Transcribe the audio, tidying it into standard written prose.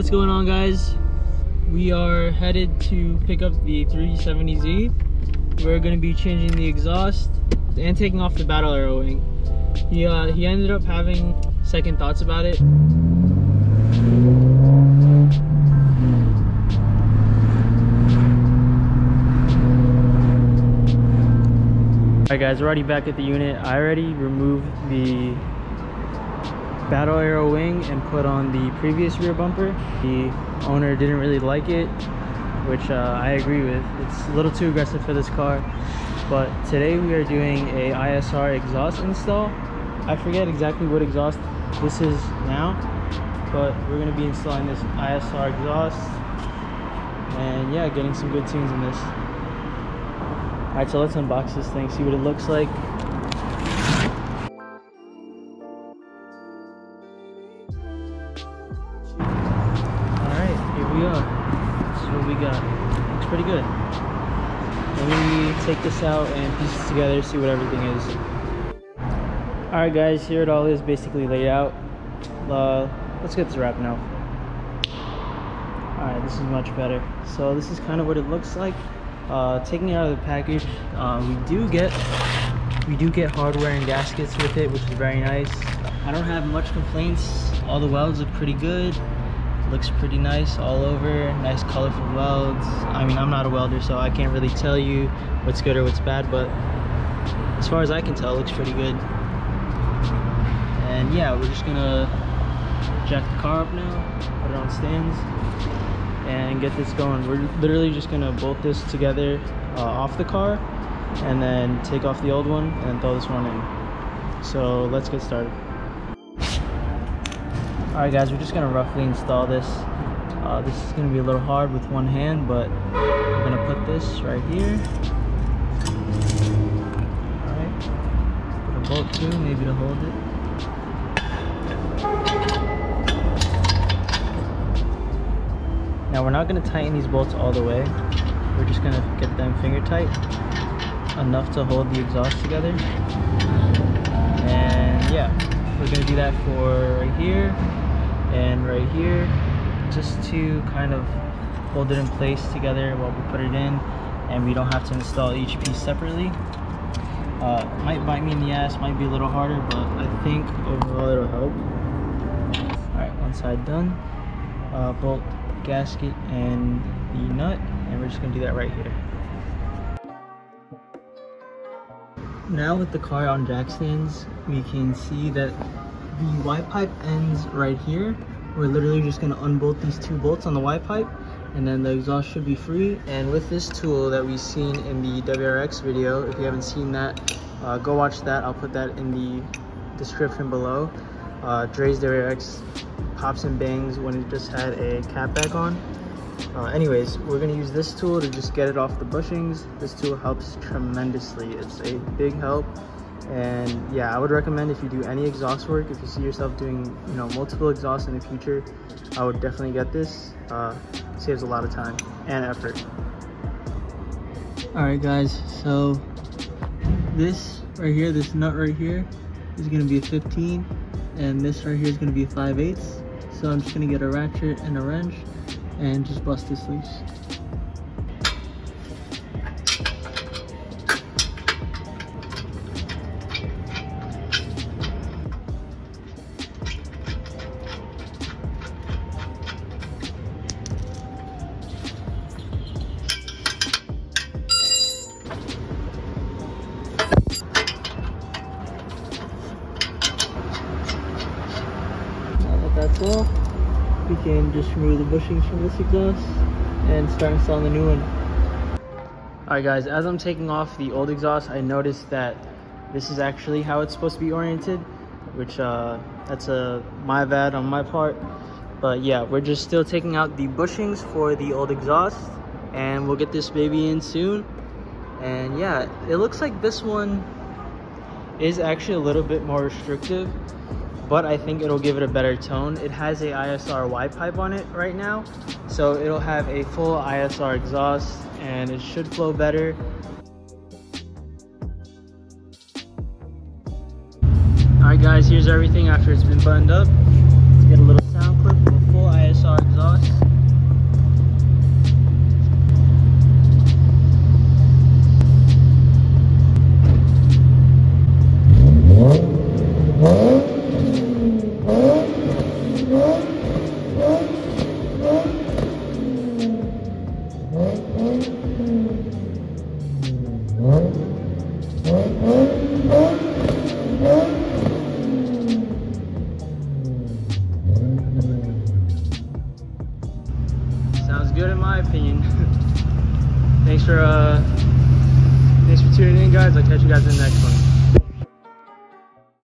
What's going on, guys? We are headed to pick up the 370Z. We're going to be changing the exhaust and taking off the battle arrow wing. He ended up having second thoughts about it. Alright guys, we're already back at the unit. I already removed the battle arrow wing and put on the previous rear bumper. The owner didn't really like it, which I agree with. It's a little too aggressive for this car. But today we are doing a ISR exhaust install. I forget exactly what exhaust this is now, but we're going to be installing this ISR exhaust and yeah, getting some good tunes in this. Alright, so let's unbox this thing, see what it looks like. Alright, here we are. This is what we got. Looks pretty good. Let me take this out and piece it together, see what everything is. Alright guys, here it all is basically laid out. Let's get this wrapping out. Alright, this is much better. So this is kind of what it looks like. Taking it out of the package, we do get hardware and gaskets with it, which is very nice. I don't have much complaints. All the welds look pretty good. Looks pretty nice all over. Nice colorful welds. I mean, I'm not a welder, so I can't really tell you what's good or what's bad, but as far as I can tell, it looks pretty good. And yeah, we're just gonna jack the car up now, put it on stands, and get this going. We're literally just gonna bolt this together off the car and then take off the old one and throw this one in. So let's get started. Alright guys, we're just gonna roughly install this. This is gonna be a little hard with one hand, but we're gonna put this right here. Alright, put a bolt through, maybe to hold it. Now we're not going to tighten these bolts all the way. We're just going to get them finger tight enough to hold the exhaust together. And yeah, we're going to do that for right here and right here, just to kind of hold it in place together while we put it in, and we don't have to install each piece separately. Might bite me in the ass, might be a little harder, but I think overall it'll help. Alright, one side done. Bolt, gasket, and the nut, and we're just going to do that right here. Now with the car on jack stands, we can see that the Y pipe ends right here. We're literally just going to unbolt these two bolts on the Y pipe, and then the exhaust should be free. And with this tool that we've seen in the WRX video, if you haven't seen that, go watch that. I'll put that in the description below. Dre's WRX pops and bangs when it just had a cap back on. Anyways, we're going to use this tool to just get it off the bushings. This tool helps tremendously. It's a big help. And yeah, I would recommend if you do any exhaust work, if you see yourself doing, you know, multiple exhausts in the future, I would definitely get this. Saves a lot of time and effort. Alright guys, so this right here, this nut right here is going to be a 15, and this right here is going to be a 5/8. So I'm just going to get a ratchet and a wrench and just bust this loose. That's all. We can just remove the bushings from this exhaust and start installing the new one. Alright guys, as I'm taking off the old exhaust, I noticed that this is actually how it's supposed to be oriented, which that's my bad on my part. But yeah, we're just still taking out the bushings for the old exhaust, and we'll get this baby in soon. And yeah, it looks like this one is actually a little bit more restrictive, but I think it'll give it a better tone. It has a ISR Y pipe on it right now, so it'll have a full ISR exhaust and it should flow better. Alright guys, here's everything after it's been buttoned up. Let's get a little sound clip of a full ISR ISR exhaust. Sounds good in my opinion. Thanks for tuning in, guys. I'll catch you guys in the next one.